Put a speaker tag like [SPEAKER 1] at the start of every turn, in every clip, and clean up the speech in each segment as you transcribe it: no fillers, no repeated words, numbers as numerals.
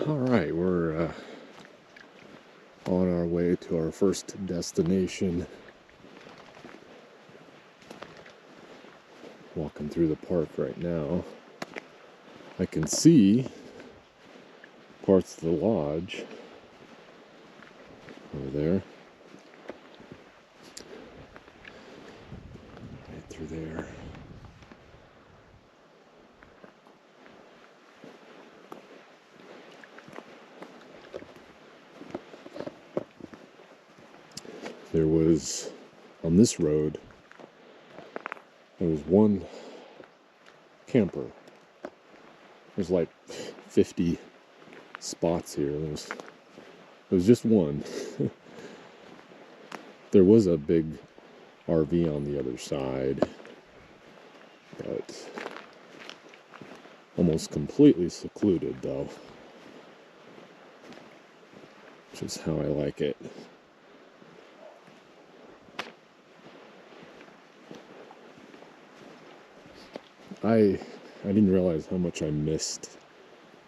[SPEAKER 1] All right, we're on our way to our first destination. Walking through the park right now. I can see parts of the lodge over there. Right through there. There was, on this road, there was one camper. There's like 50 spots here. There was just one. There was a big RV on the other side, but almost completely secluded though, which is how I like it. I didn't realize how much I missed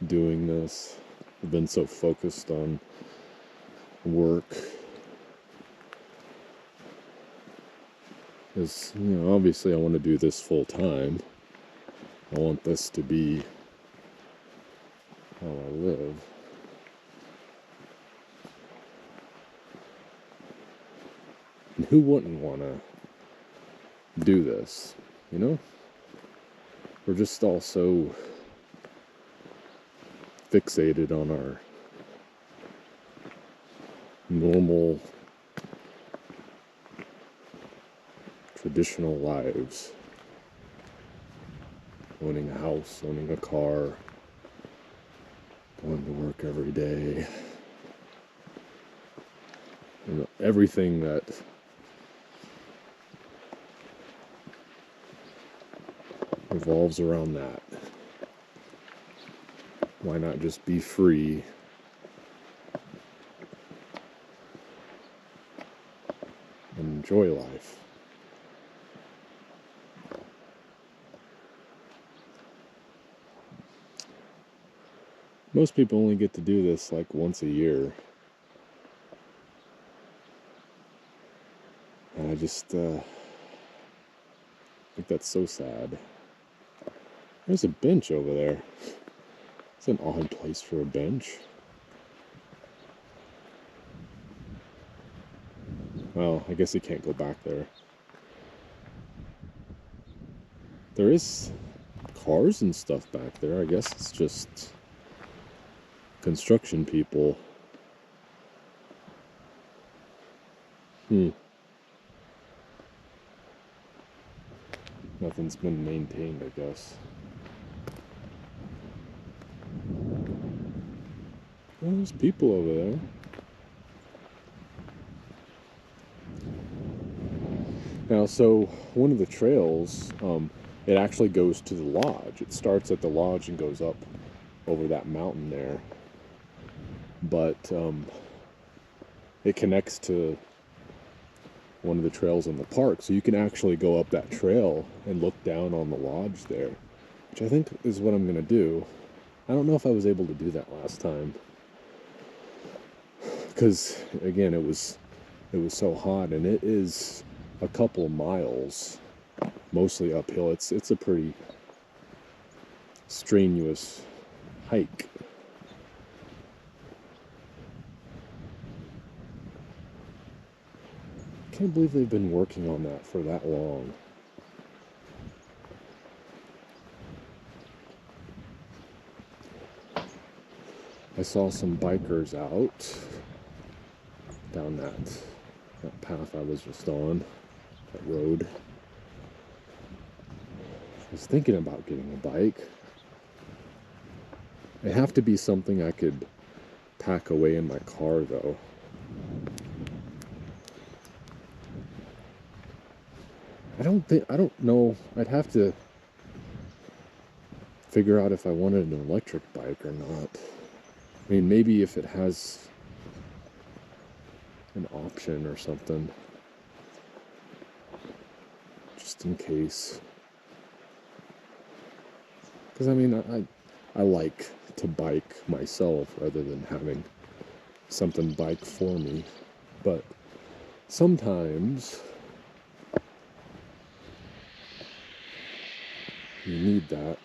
[SPEAKER 1] doing this. I've been so focused on work. Because, obviously I want to do this full time. I want this to be how I live. And who wouldn't want to do this, We're just all so fixated on our normal, traditional lives. Owning a house, owning a car, going to work every day. Everything that revolves around that. Why not just be free and enjoy life? Most people only get to do this like once a year. And I just think that's so sad. There's a bench over there. It's an odd place for a bench. Well, I guess you can't go back there. There is cars and stuff back there. I guess it's just construction people. Nothing's been maintained, I guess. Well, there's people over there. Now, so one of the trails, it actually goes to the lodge. It starts at the lodge and goes up over that mountain there. But it connects to one of the trails in the park. So you can actually go up that trail and look down on the lodge there, which I think is what I'm going to do. I don't know if I was able to do that last time. Because, again, it was so hot, and it is a couple miles, mostly uphill. It's a pretty strenuous hike. I can't believe they've been working on that for that long. I saw some bikers out down that path I was just on, that road. I was thinking about getting a bike. It'd have to be something I could pack away in my car, though. I don't know. I'd have to figure out if I wanted an electric bike or not. I mean, maybe if it has an option or something, just in case. Because I mean, I like to bike myself rather than having something bike for me. But sometimes you need that.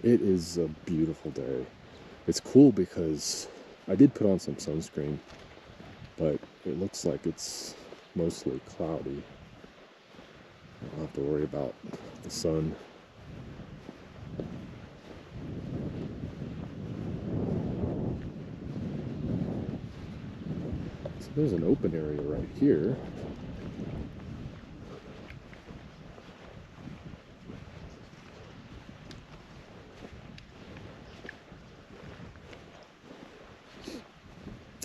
[SPEAKER 1] It is a beautiful day. It's cool because I did put on some sunscreen, but it looks like it's mostly cloudy. I don't have to worry about the sun. So there's an open area right here.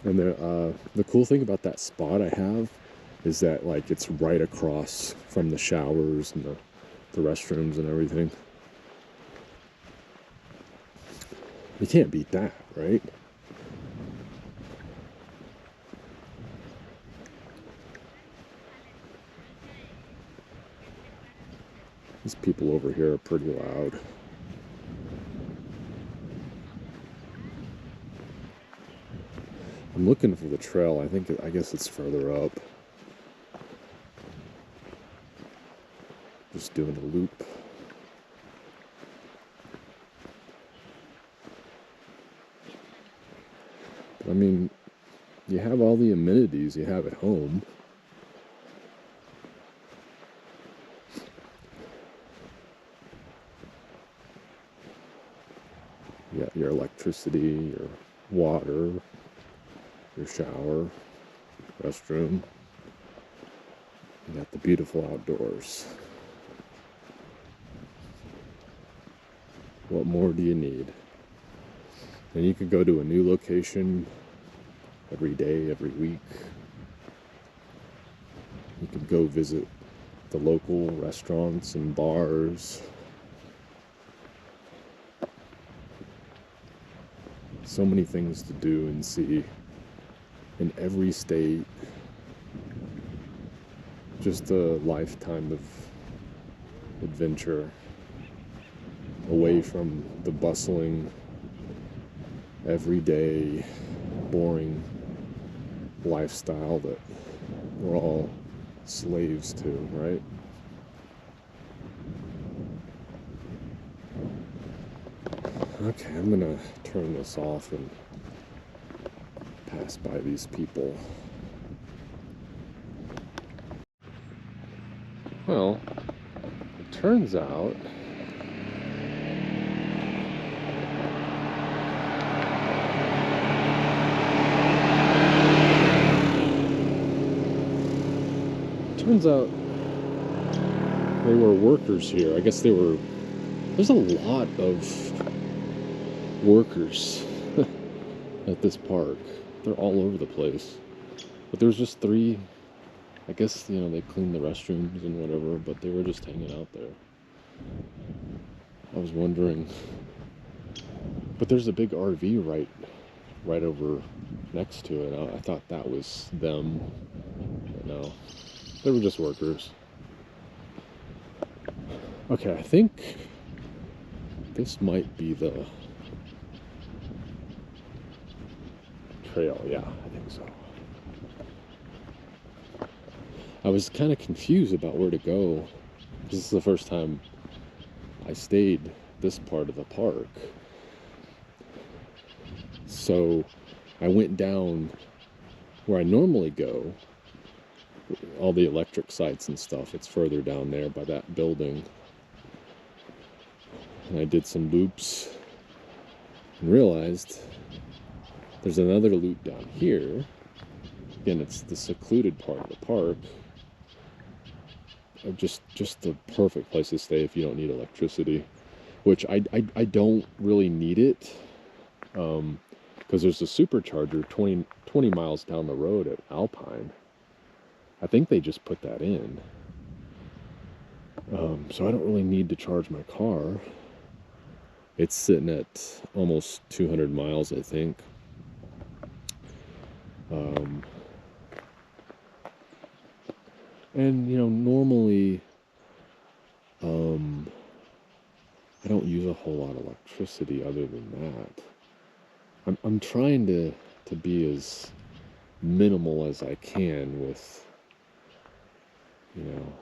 [SPEAKER 1] And the cool thing about that spot I have is that like it's right across from the showers and the restrooms and everything. You can't beat that, right? These people over here are pretty loud. I'm looking for the trail. I guess it's further up. Just doing a loop. But I mean, you have all the amenities you have at home. You got your electricity, your water, your shower, restroom. You got the beautiful outdoors. What more do you need? And you could go to a new location every day, every week. You could go visit the local restaurants and bars. So many things to do and see in every state. Just a lifetime of adventure away from the bustling, everyday, boring lifestyle that we're all slaves to, right? Okay, I'm gonna turn this off and pass by these people. Well, it turns out they were workers here. I guess there's a lot of workers at this park. They're all over the place. But there was just 3. I guess, they cleaned the restrooms and whatever, but they were just hanging out there. I was wondering, but there's a big RV right over next to it. I thought that was them, but no, they were just workers. Okay, I think this might be the trail. Yeah, I think so. I was kind of confused about where to go. This is the first time I stayed this part of the park. So I went down where I normally go, all the electric sites and stuff. It's further down there by that building. And I did some loops and realized there's another loop down here. Again, it's the secluded part of the park. Just the perfect place to stay if you don't need electricity, which I don't really need it, because there's a supercharger 20 miles down the road at Alpine. I think they just put that in, so I don't really need to charge my car. It's sitting at almost 200 miles, I think. And normally, um, I don't use a whole lot of electricity other than that. I'm trying to be as minimal as I can with, you know,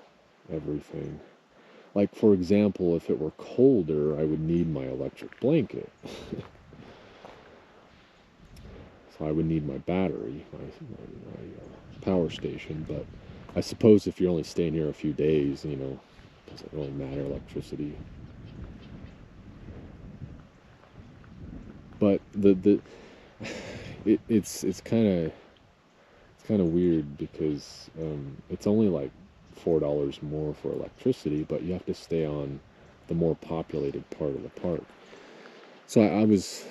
[SPEAKER 1] everything. Like, for example, if it were colder, I would need my electric blanket. So I would need my battery, my power station. But I suppose if you're only staying here a few days, doesn't really matter, electricity. But it's kind of weird because it's only like $4 more for electricity, but you have to stay on the more populated part of the park. So I was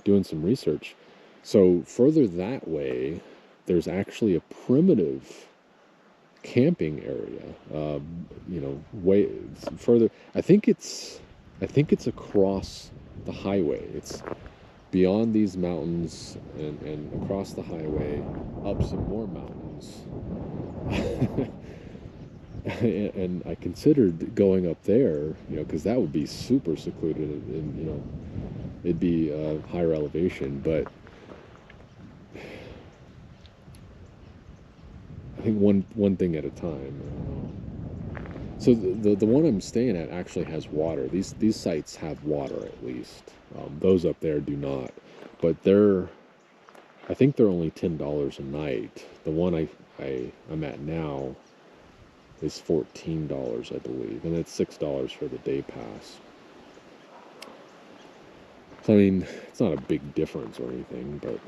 [SPEAKER 1] doing some research. So further that way, there's actually a primitive camping area. Way further. I think it's across the highway. It's beyond these mountains and across the highway, up some more mountains. And I considered going up there, because that would be super secluded and, it'd be higher elevation. But I think one thing at a time. So the one I'm staying at actually has water. These sites have water at least. Those up there do not, but I think they're only $10 a night. The one I'm at now is $14, I believe, and it's $6 for the day pass. So I mean, it's not a big difference or anything, but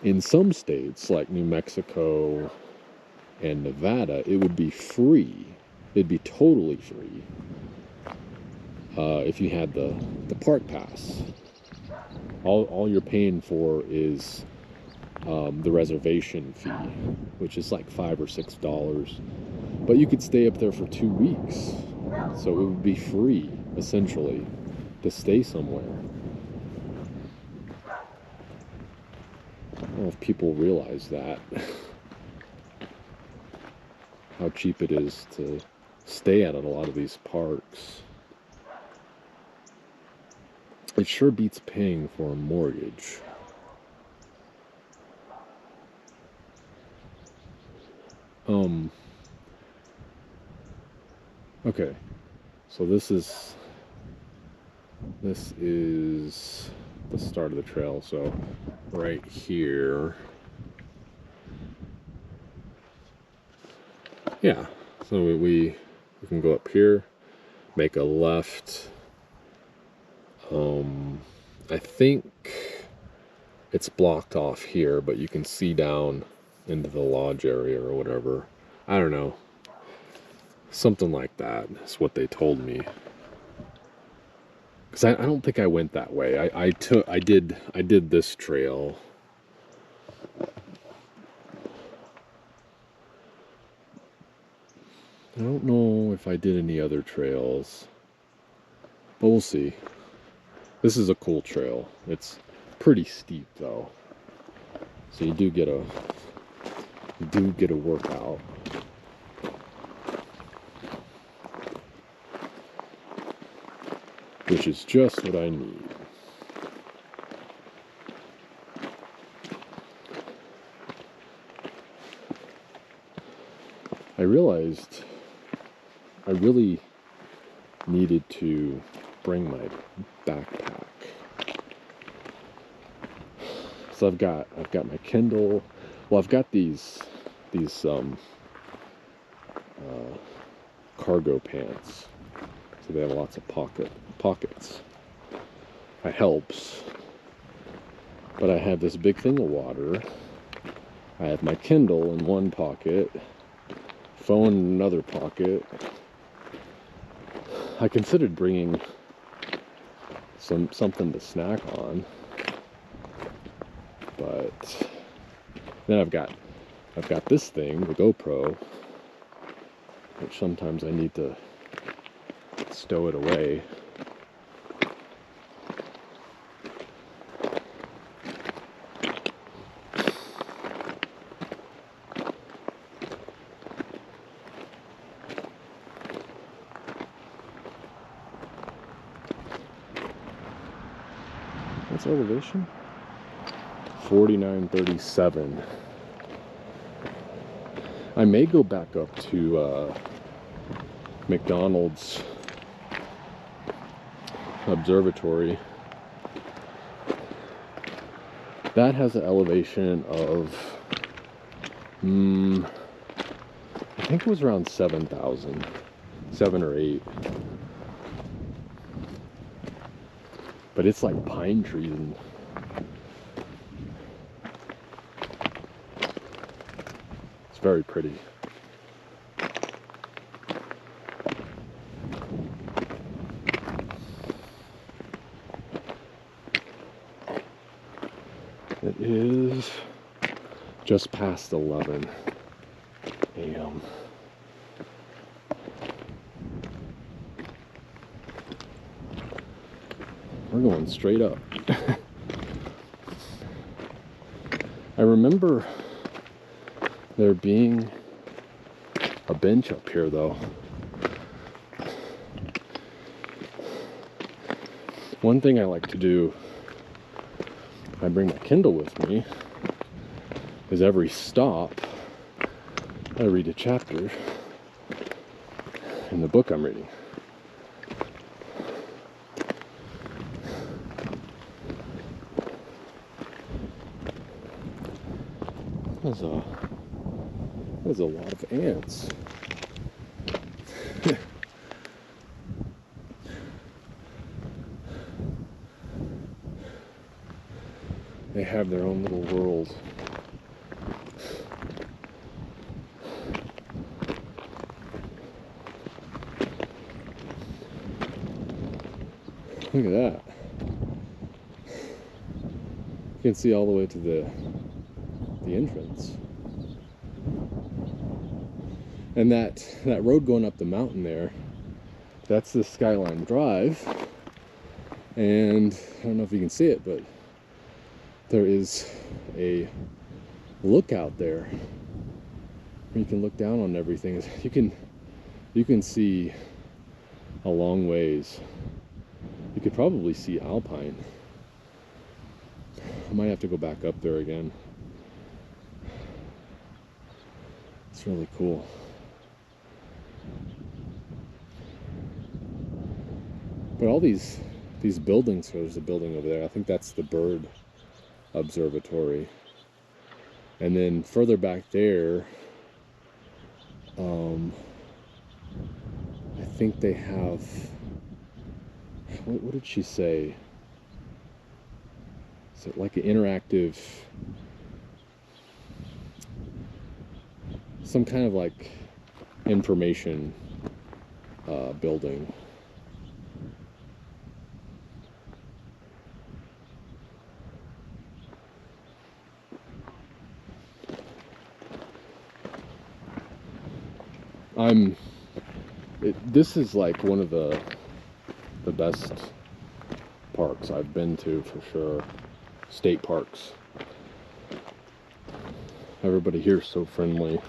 [SPEAKER 1] in some states like New Mexico and Nevada, it would be free. It'd be totally free if you had the park pass. All you're paying for is the reservation fee, which is like $5 or $6. But you could stay up there for 2 weeks, so it would be free essentially to stay somewhere. I don't know if people realize that. How cheap it is to stay at a lot of these parks. It sure beats paying for a mortgage. Okay, so this is the start of the trail. So right here, yeah. So we can go up here, make a left. I think it's blocked off here, but you can see down into the lodge area or whatever. I don't know. Something like that is what they told me. Because I don't think I went that way. I did this trail. I don't know if I did any other trails, but we'll see. This is a cool trail. It's pretty steep though, so you do get a workout. Which is just what I need. I realized I really needed to bring my backpack. So I've got my Kindle. Well, I've got these cargo pants. So they have lots of pockets. It helps. But I have this big thing of water. I have my Kindle in one pocket, phone in another pocket. I considered bringing something to snack on, but then I've got this thing, the GoPro, which sometimes I need to stow it away. What's elevation? 4937. I may go back up to McDonald's observatory. That has an elevation of, I think it was around 7,000, 7 or 8. But it's like pine trees and it's very pretty. It is just past 11 a.m. We're going straight up. I remember there being a bench up here though. One thing I like to do, I bring my Kindle with me, is every stop I read a chapter in the book I'm reading. There's a lot of ants. They have their own little world. Look at that. You can see all the way to the entrance. And that road going up the mountain there, that's the Skyline Drive. And I don't know if you can see it, but there is a lookout there where you can look down on everything. You can see a long ways. You could probably see Alpine. I might have to go back up there again. It's really cool. But all these buildings, there's a building over there. I think that's the bird observatory. And then further back there, I think they have, what did she say? Is it like an interactive, some kind of like information building. This is like one of the best parks I've been to for sure. State parks. Everybody here is so friendly.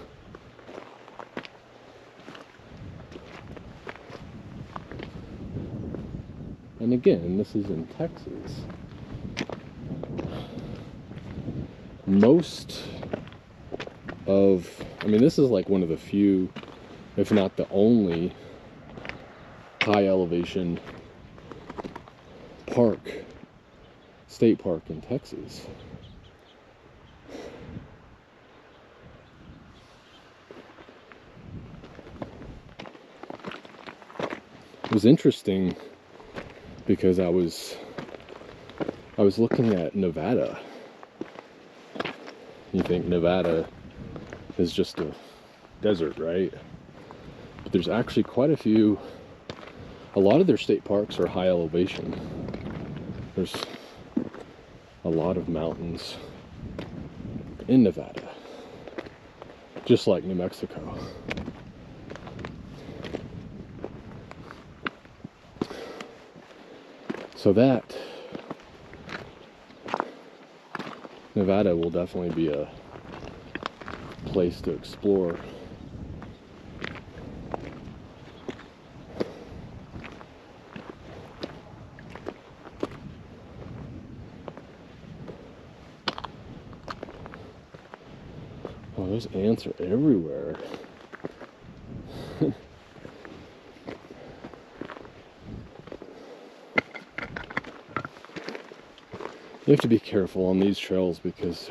[SPEAKER 1] And again, this is in Texas. This is like one of the few, if not the only, high elevation state park in Texas. It was interesting because I was looking at Nevada. You think Nevada is just a desert, right? But there's actually quite a lot of their state parks are high elevation. There's a lot of mountains in Nevada, just like New Mexico. So that Nevada will definitely be a place to explore. Oh, those ants are everywhere. You have to be careful on these trails because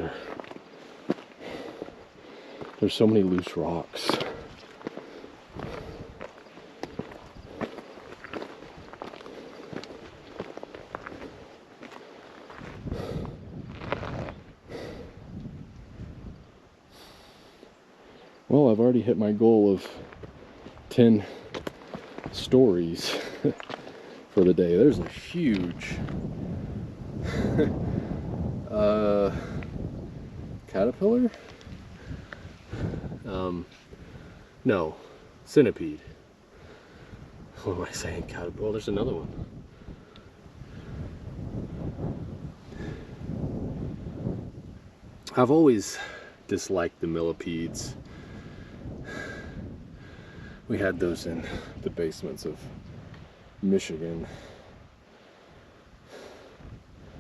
[SPEAKER 1] there's so many loose rocks. Well, I've already hit my goal of 10 stories for the day. There's a huge caterpillar? No, centipede. What am I saying? Caterpillar? Well, there's another one. I've always disliked the millipedes. We had those in the basements of Michigan.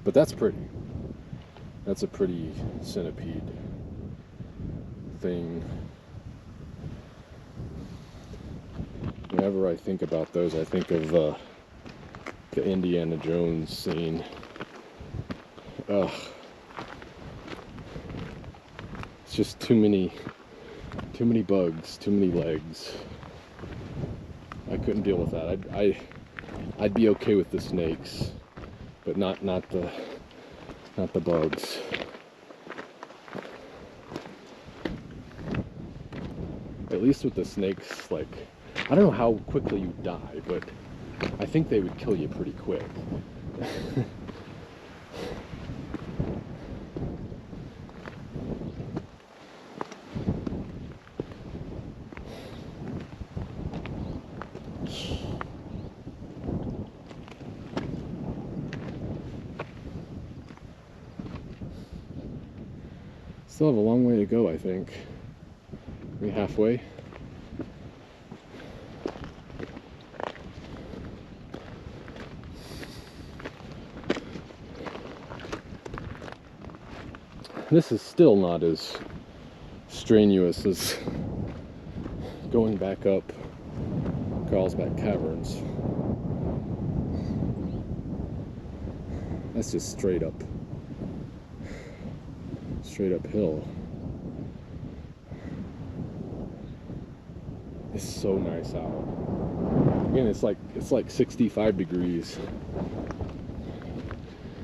[SPEAKER 1] But that's pretty. That's a pretty centipede thing. Whenever I think about those, I think of the Indiana Jones scene. Ugh. It's just too many bugs, too many legs. I couldn't deal with that. I'd be okay with the snakes, but not the bugs. At least with the snakes, like, I don't know how quickly you die, but I think they would kill you pretty quick. Still have a long way to go, I think. Maybe halfway. This is still not as strenuous as going back up Carlsbad Caverns. That's just straight uphill. It's so nice out. Again, it's like 65 degrees.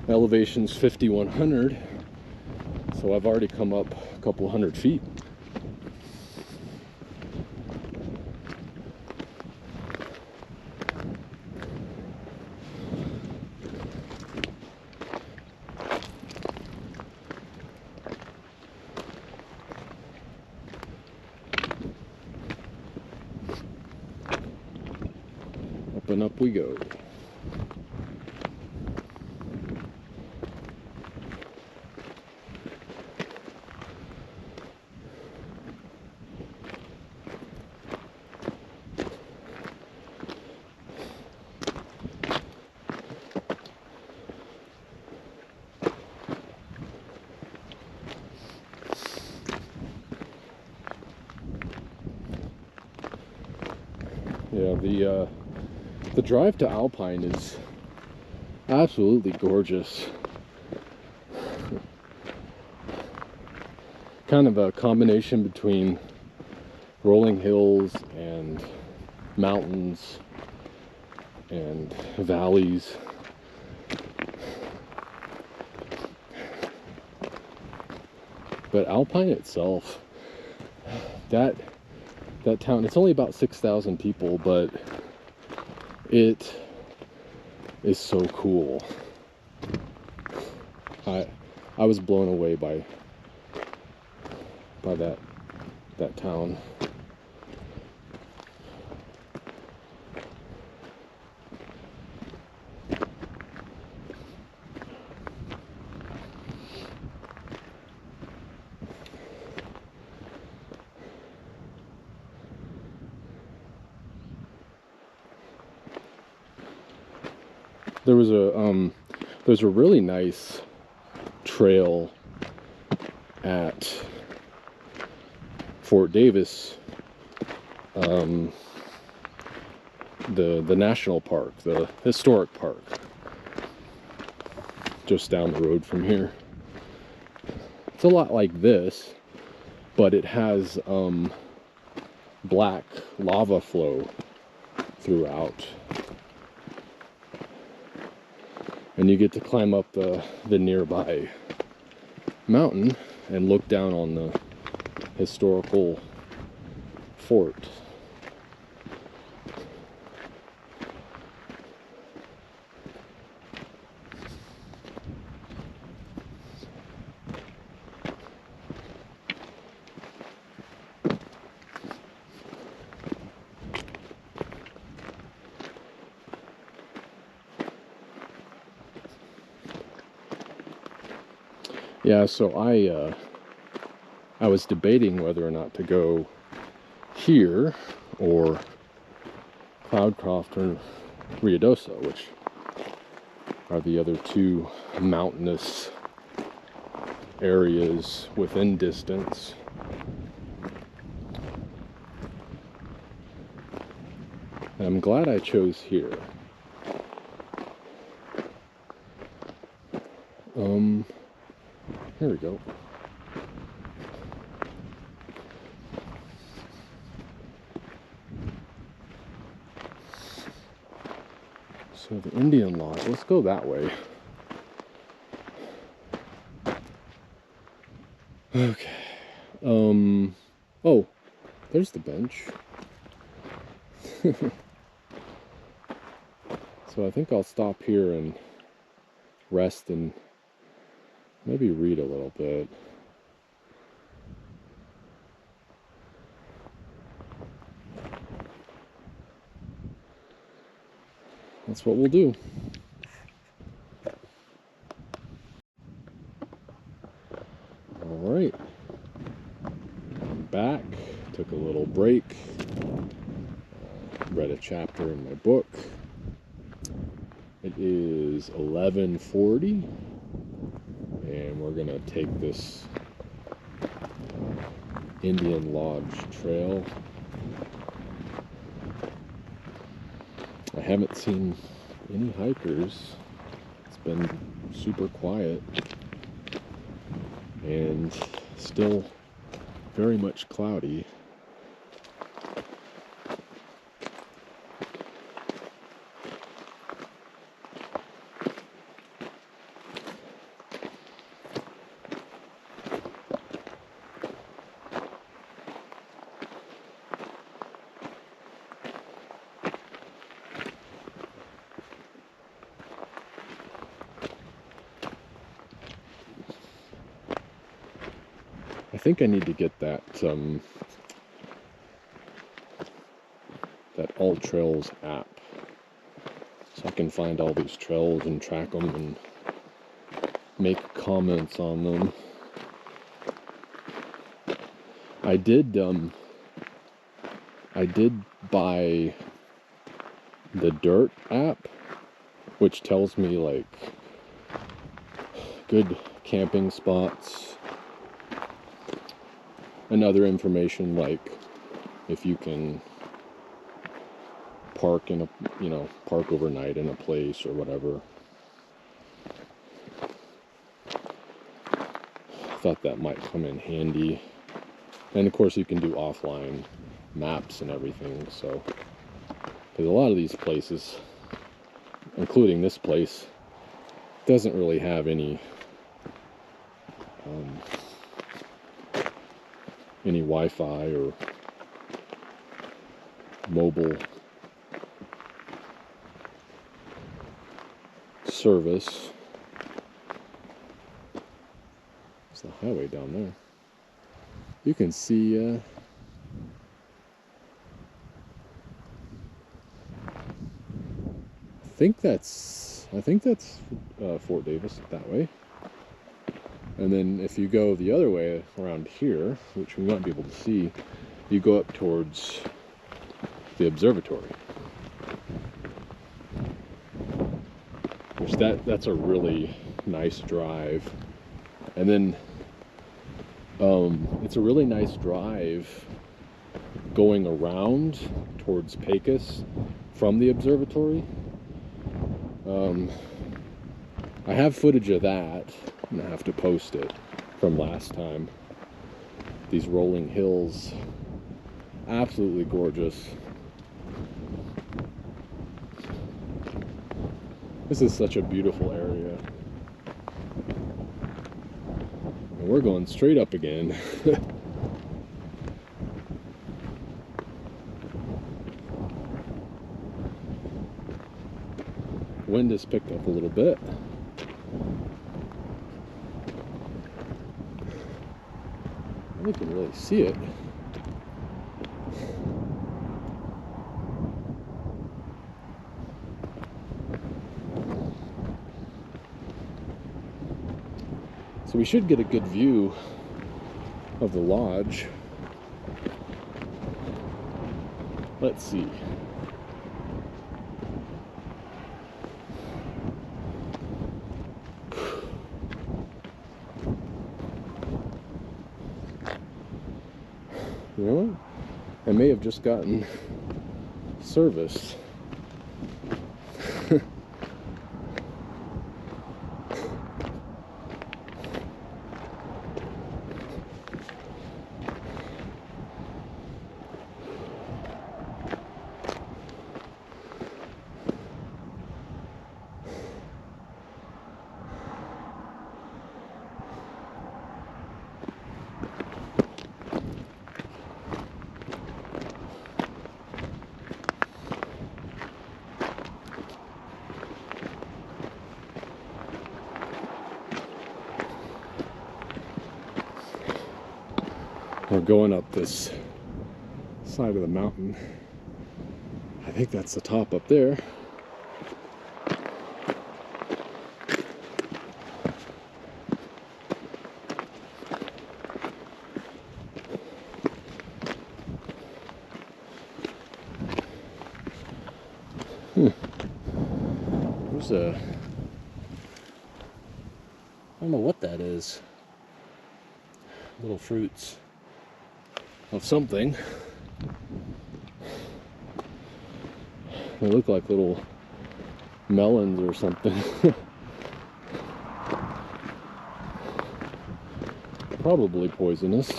[SPEAKER 1] Elevation's 5,100, so I've already come up a couple hundred feet. Up and up we go. Yeah, the drive to Alpine is absolutely gorgeous. Kind of a combination between rolling hills and mountains and valleys. But Alpine itself, that town, it's only about 6,000 people, but it is so cool. I was blown away by that town. There's a really nice trail at Fort Davis, the national park, the historic park, just down the road from here. It's a lot like this, but it has black lava flow throughout, and you get to climb up the nearby mountain and look down on the historical fort. Yeah, so I was debating whether or not to go here or Cloudcroft or Ruidoso, which are the other two mountainous areas within distance. And I'm glad I chose here. Here we go. So the Indian Lodge, let's go that way. Okay. Oh, there's the bench. So I think I'll stop here and rest and maybe read a little bit. That's what we'll do. All right. I'm back. Took a little break. Read a chapter in my book. It is 11:40, and we're gonna take this Indian Lodge trail. I haven't seen any hikers. It's been super quiet and still very much cloudy. I think I need to get that that AllTrails app, so I can find all these trails and track them and make comments on them. I did buy the Dirt app, which tells me like good camping spots and other information, like if you can park in a, park overnight in a place or whatever. I thought that might come in handy. And of course you can do offline maps and everything, so, because a lot of these places, including this place, doesn't really have any Wi-Fi or mobile service. There's the highway down there. You can see I think that's Fort Davis that way. And then if you go the other way around here, which we might be able to see, you go up towards the observatory. Which that's a really nice drive. And then It's a really nice drive going around towards Pecos from the observatory. I have footage of that. I'm gonna have to post it from last time. These rolling hills, absolutely gorgeous. This is such a beautiful area. And we're going straight up again. Wind has picked up a little bit. You can really see it. So we should get a good view of the lodge. Let's see. You know what? I may have just gotten service. We're going up this side of the mountain. I think that's the top up there. There's a, I don't know what that is. Little fruits of something. They look like little melons or something. Probably poisonous.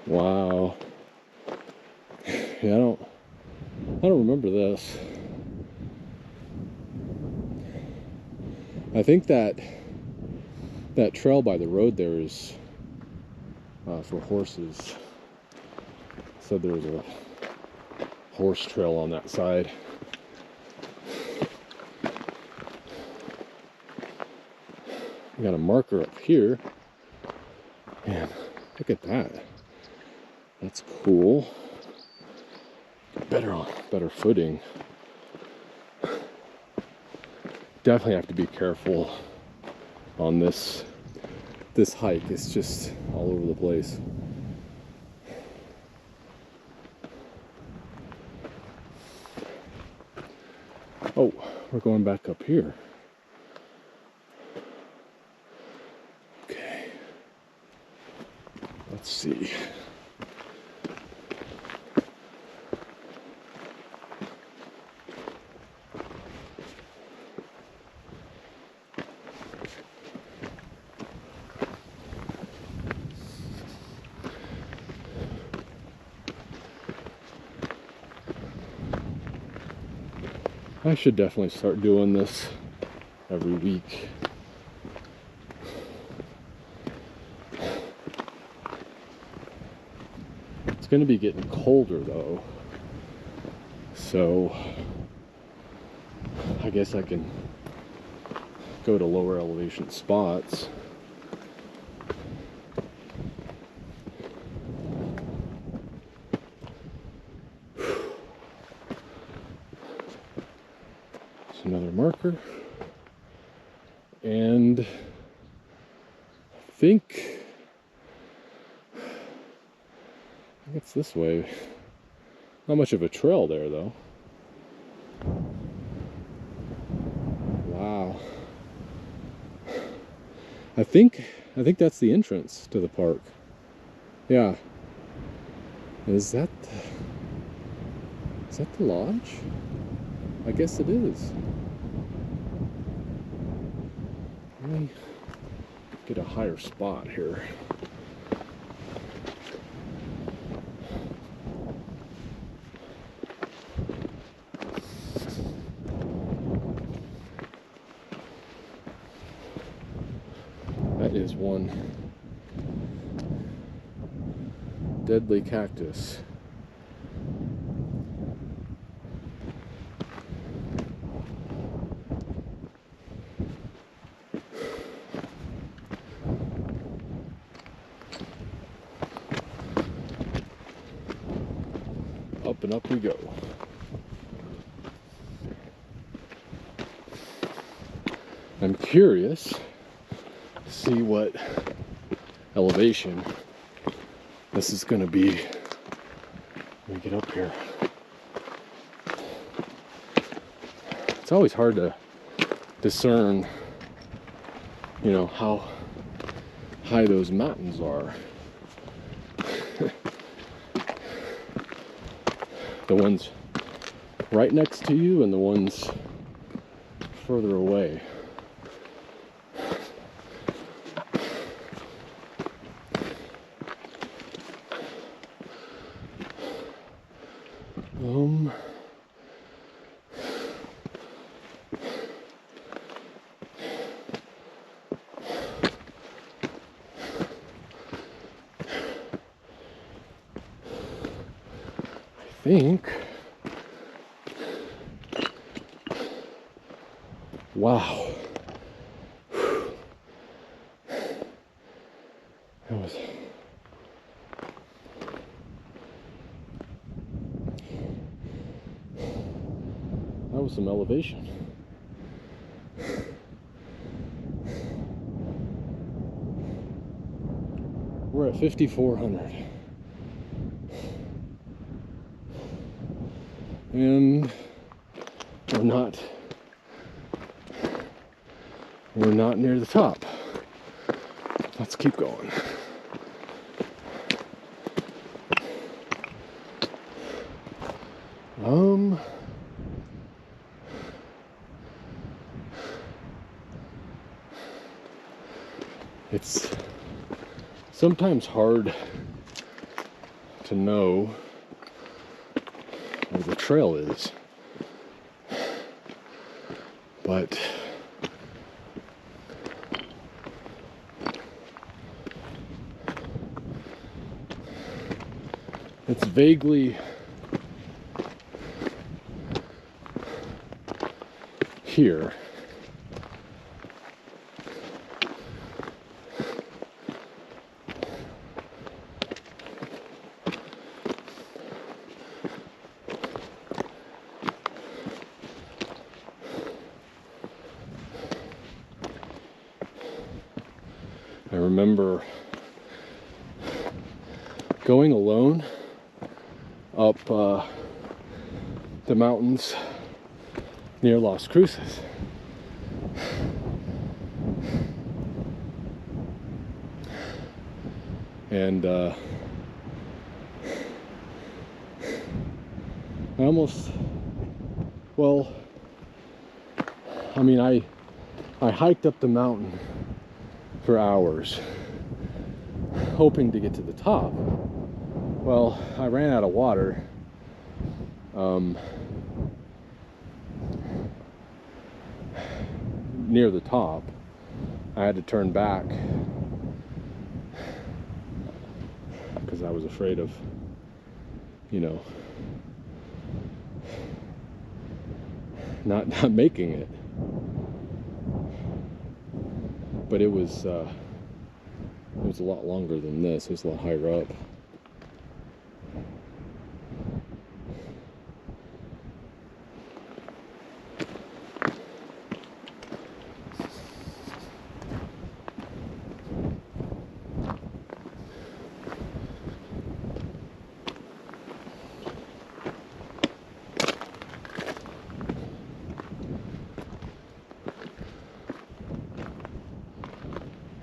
[SPEAKER 1] Wow. Yeah, I don't remember this. I think that trail by the road there is for horses. So there's a horse trail on that side. We got a marker up here. Man, look at that. That's cool. Better footing. Definitely have to be careful on this hike. It's just all over the place. Oh, we're going back up here. Okay. Let's see. I should definitely start doing this every week. It's going to be getting colder though, so I guess I can go to lower elevation spots. Another marker. And I think it's this way. Not much of a trail there though. Wow. I think that's the entrance to the park. Yeah. Is that the lodge? I guess it is. Let me get a higher spot here. That is one deadly cactus. Up and up we go. I'm curious to see what elevation this is going to be when we get up here. It's always hard to discern, you know, how high those mountains are. The ones right next to you and the ones further away. I think, wow, that was some elevation. We're at 5,400. And we're not near the top. Let's keep going. It's sometimes hard to know where the trail is, but it's vaguely here. I remember going alone up the mountains near Las Cruces. And I almost, well, I mean, I hiked up the mountain for hours, hoping to get to the top. Well, I ran out of water. Near the top, I had to turn back because I was afraid of, you know, not making it. But it was a lot longer than this. It was a lot higher up.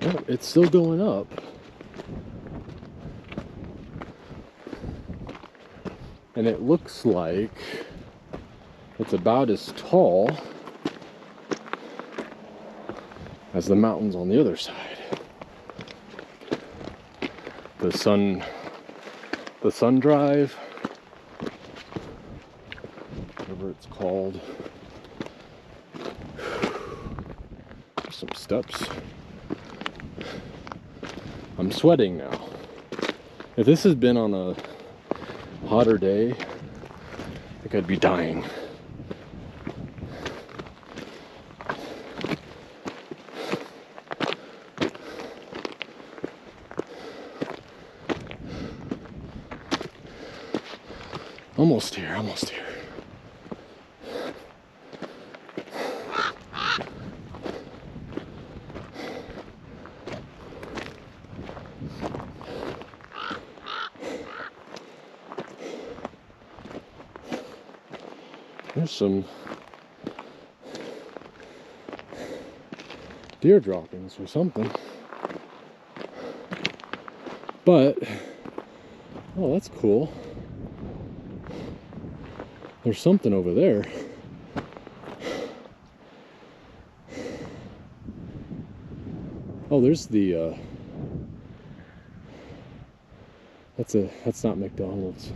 [SPEAKER 1] Oh, it's still going up. And it looks like it's about as tall as the mountains on the other side. The sun drive, whatever it's called. There's some steps. I'm sweating now. If this had been on a hotter day, I think I'd be dying. Almost here, almost here. There's some deer droppings or something. But, oh, that's cool. There's something over there. Oh, there's the, that's not McDonald's.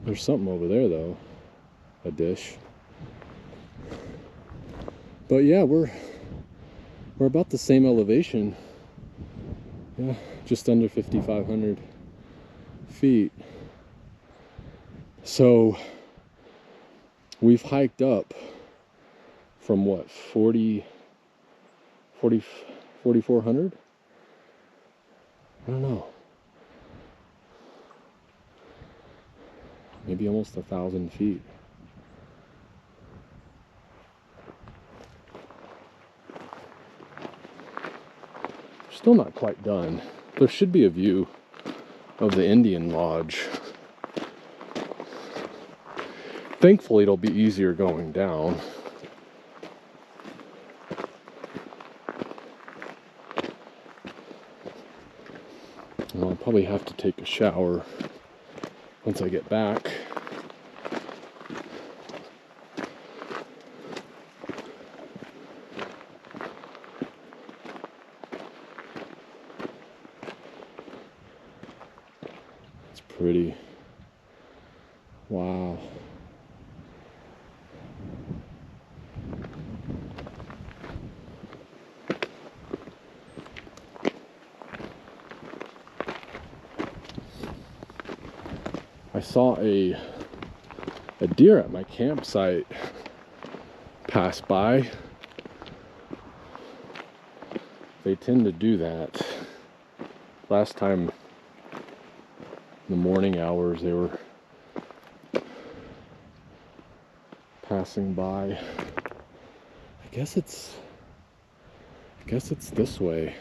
[SPEAKER 1] There's something over there though, a dish. But yeah, we're about the same elevation. Yeah, just under 5,500 feet. So we've hiked up from what, 4,400? I don't know. Maybe almost 1,000 feet. Still not quite done. There should be a view of the Indian Lodge. Thankfully, it'll be easier going down. Well, I'll probably have to take a shower once I get back. It's pretty. Wow. I saw a deer at my campsite pass by. They tend to do that. Last time, in the morning hours, they were passing by. I guess it's this way.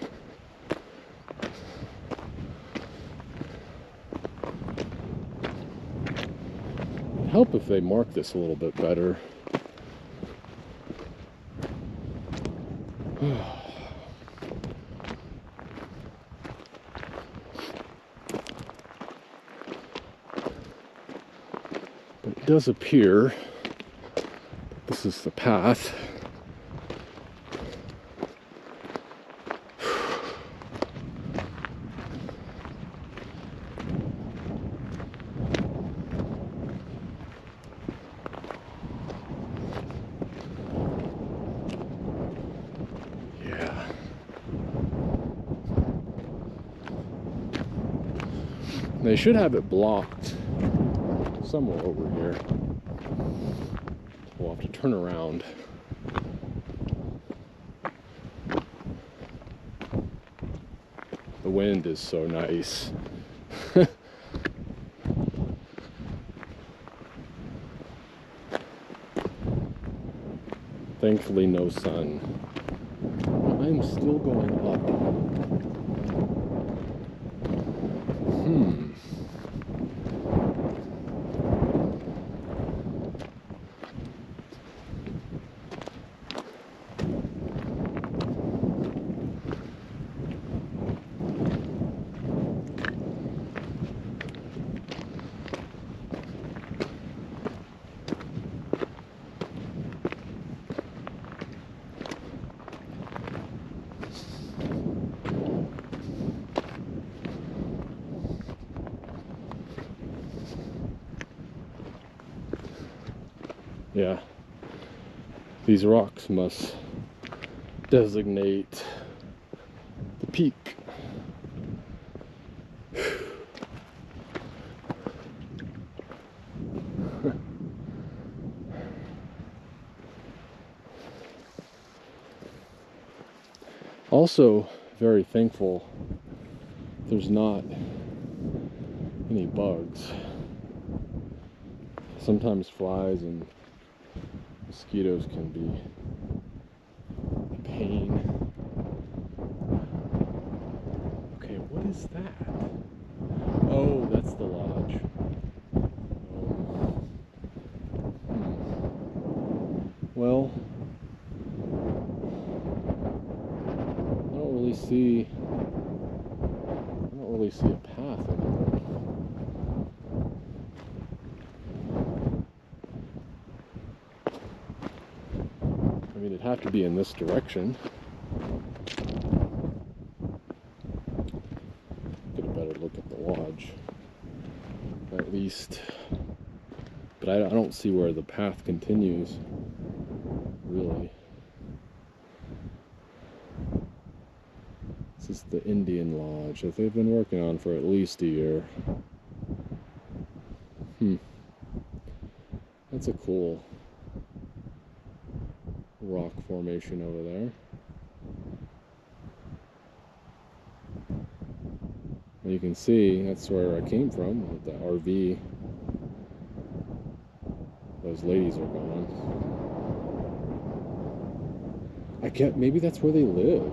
[SPEAKER 1] It'd help if they mark this a little bit better. But it does appear that this is the path. They should have it blocked somewhere over here. We'll have to turn around. The wind is so nice. Thankfully, no sun. I'm still going up. Yeah, these rocks must designate the peak. Also, very thankful there's not any bugs. Sometimes flies and mosquitoes can be a pain. Okay, what is that? Oh, that's the lodge. Well, I don't really see a path anymore. I mean, it'd have to be in this direction. Get a better look at the lodge, at least. But I don't see where the path continues, really. This is the Indian Lodge that they've been working on for at least a year. That's a cool rock formation over there. And you can see that's where I came from with the RV. Those ladies are gone. Maybe that's where they live.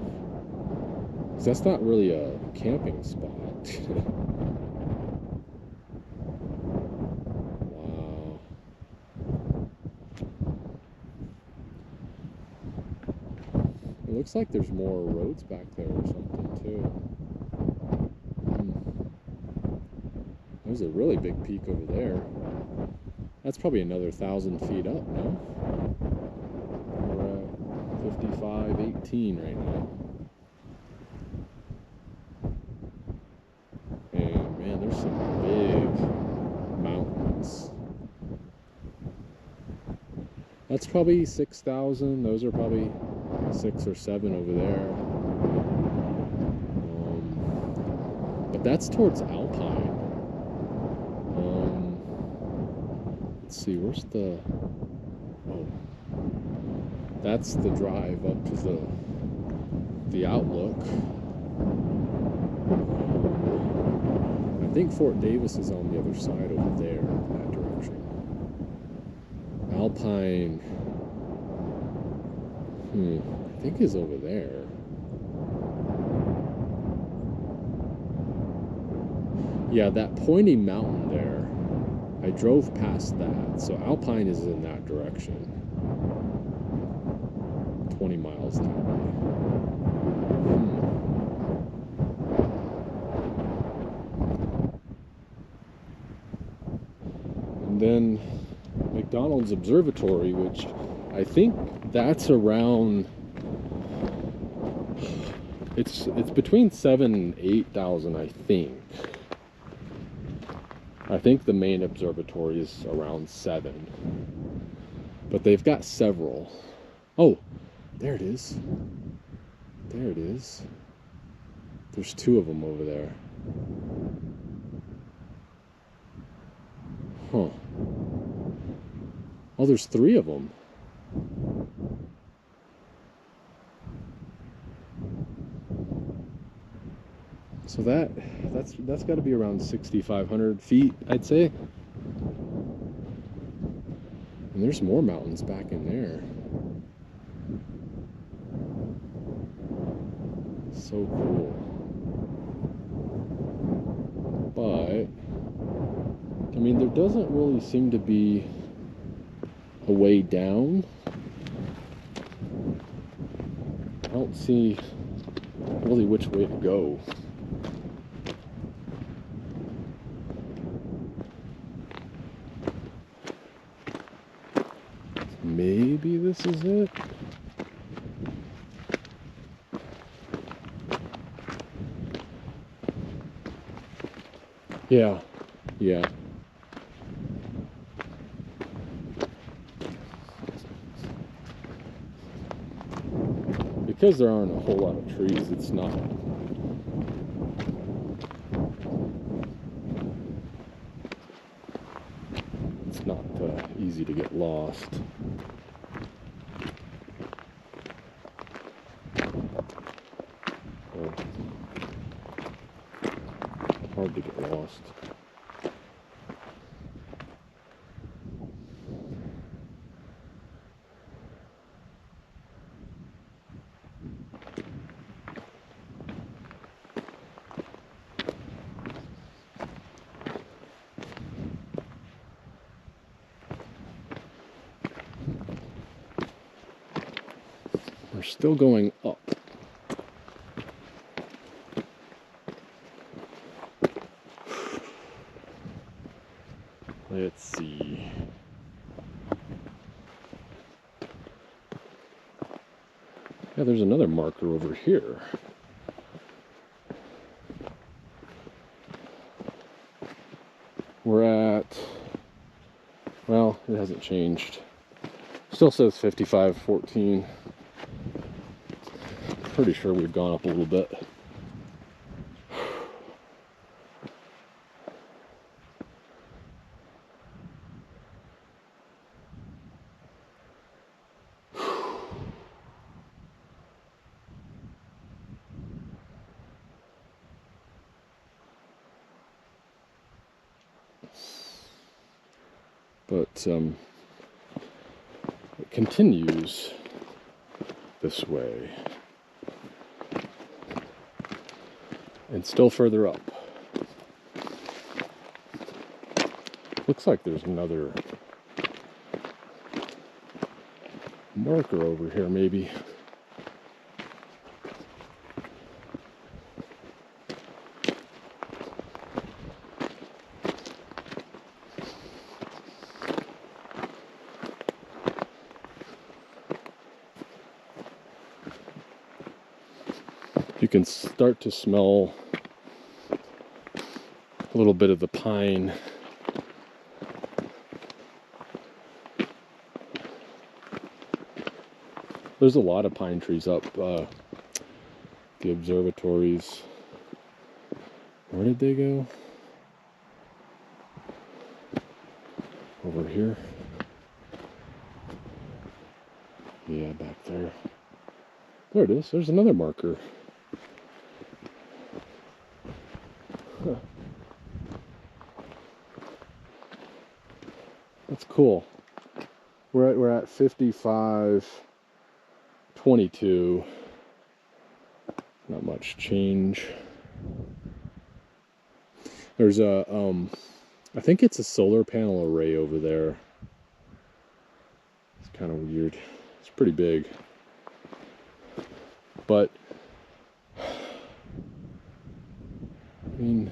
[SPEAKER 1] 'Cause that's not really a camping spot. Wow. It looks like there's more roads back there or something too. There's a really big peak over there. That's probably another 1,000 feet up, no? We're at 5518 right now. And man, there's some big mountains. That's probably 6,000. Those are probably 6 or 7 over there. But that's towards Alpine. Let's see, where's the... Oh. That's the drive up to the Outlook. I think Fort Davis is on the other side over there, in that direction. Alpine, I think is over there. Yeah, that pointy mountain there, I drove past that, so Alpine is in that direction. 20 miles that way. And then McDonald's Observatory, which I think that's around, it's between 7,000 and 8,000, I think. I think the main observatory is around 7, but they've got several. Oh, there it is. There it is. There's 2 of them over there. Huh. Oh, there's 3 of them. So that's got to be around 6,500 feet, I'd say. And there's more mountains back in there. So cool. But I mean, there doesn't really seem to be a way down. I don't see really which way to go. Maybe this is it? Yeah. because there aren't a whole lot of trees, it's not easy to get lost. Or hard to get lost. We're still going up. Let's see. Yeah, there's another marker over here. We're at, well, it hasn't changed. Still says 5514. Pretty sure we've gone up a little bit. But it continues this way. And still further up. Looks like there's another marker over here, maybe. You can start to smell a little bit of the pine. There's a lot of pine trees up the observatories. Where did they go? Over here? Yeah, back there. There it is. There's another marker. Huh. That's cool. We're at 5522. Not much change. There's a I think it's a solar panel array over there. It's kind of weird. It's pretty big. But I mean,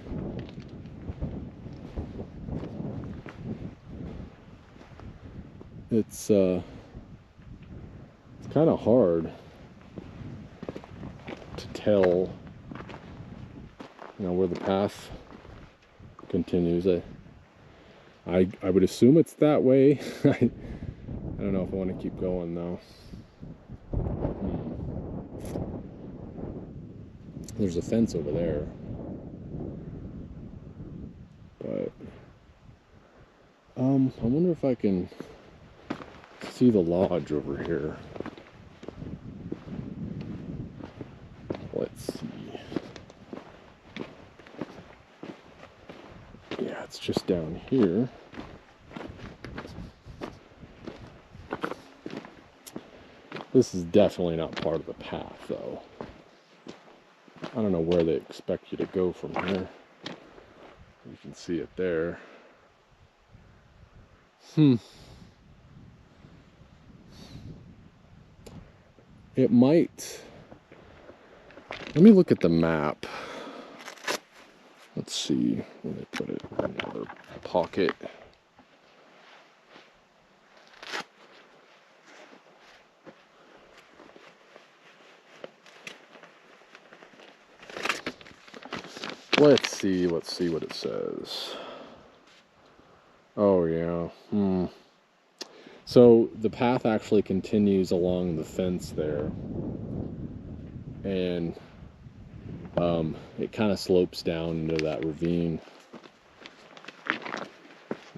[SPEAKER 1] it's kind of hard to tell, where the path continues. I would assume it's that way. I don't know if I want to keep going though. There's a fence over there, but I wonder if I can see the lodge over here. Let's see. Yeah, it's just down here. This is definitely not part of the path, though. I don't know where they expect you to go from here. You can see it there. It might. Let me look at the map. Let's see where they put it in another pocket. Let's see what it says. Oh yeah. So the path actually continues along the fence there. and it kind of slopes down into that ravine.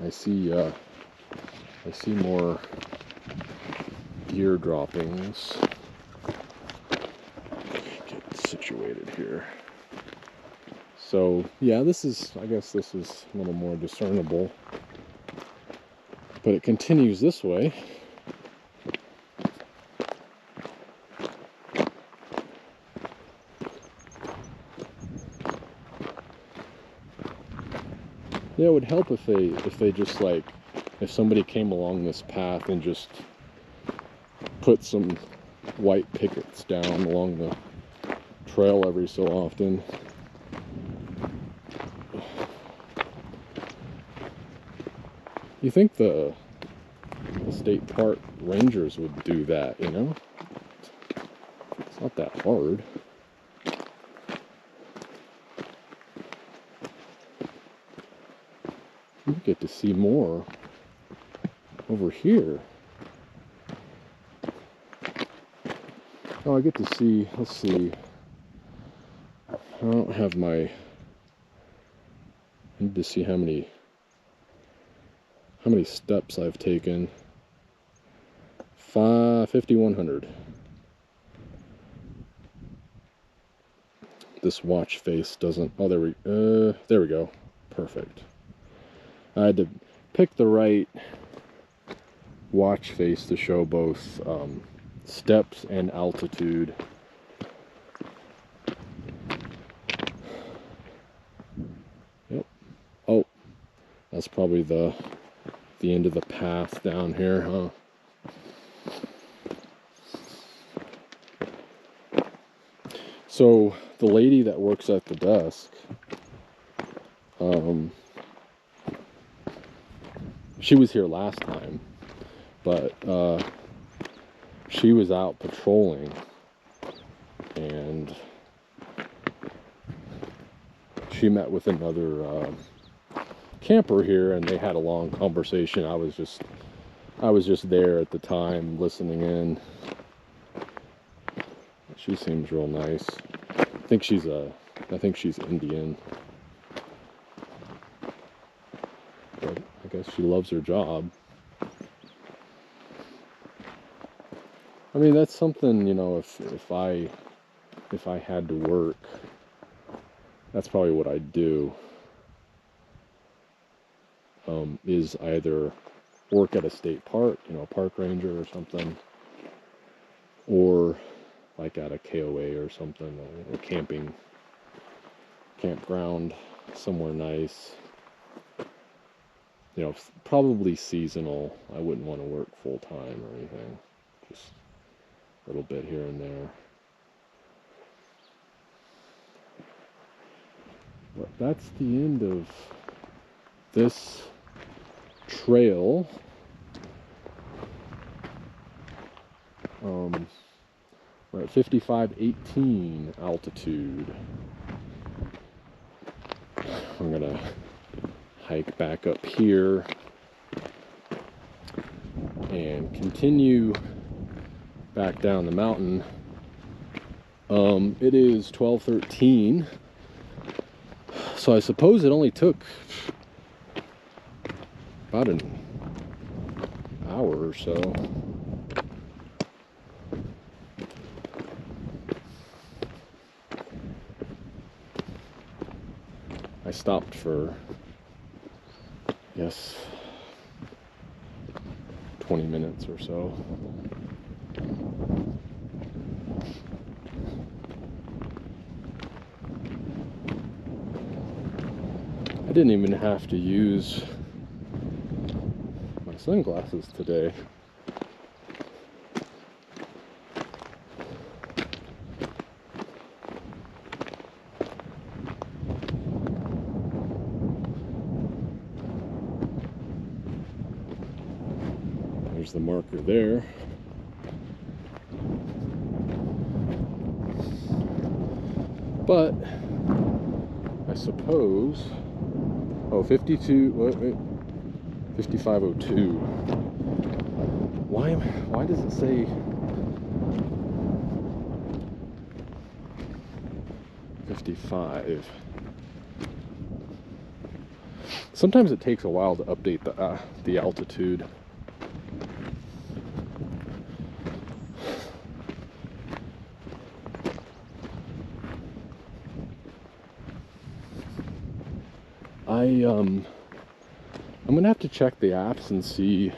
[SPEAKER 1] I see more gear droppings. Get situated here. So yeah, I guess this is a little more discernible, but it continues this way. Yeah, it would help if they just like, if somebody came along this path and just put some white pickets down along the trail every so often. You think the state park rangers would do that, you know? It's not that hard. You get to see more over here. Oh, I get to see, let's see. I don't have my, I need to see how many steps I've taken. 5,100. This watch face doesn't, oh, there we go. Perfect. I had to pick the right watch face to show both steps and altitude. Yep. Oh, that's probably the end of the path down here, huh? So the lady that works at the desk, she was here last time, but she was out patrolling, and she met with another camper here, and they had a long conversation. I was just there at the time listening in. She seems real nice. I think she's Indian. But I guess she loves her job. I mean, that's something, you know, if I had to work, that's probably what I'd do. Is either work at a state park, you know, a park ranger or something, or like at a KOA or something, a campground somewhere nice. You know, probably seasonal. I wouldn't want to work full time or anything. Just a little bit here and there. But that's the end of this trail. We're at 5518 altitude. I'm gonna hike back up here and continue back down the mountain. It is 12:13, so I suppose it only took about an hour or so. I stopped for, yes, 20 minutes or so. I didn't even have to use my sunglasses today. There's the marker there. But I suppose, oh, 5502. Why does it say 55. Sometimes it takes a while to update the altitude. I'm gonna have to check the apps and see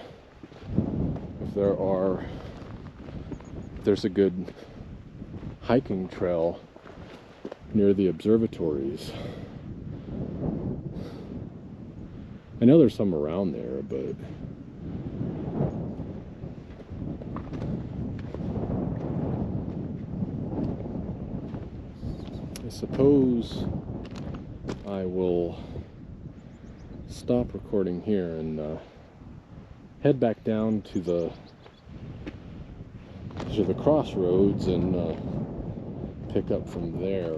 [SPEAKER 1] if there's a good hiking trail near the observatories. I know there's some around there, but I suppose I will stop recording here and head back down to the crossroads and pick up from there.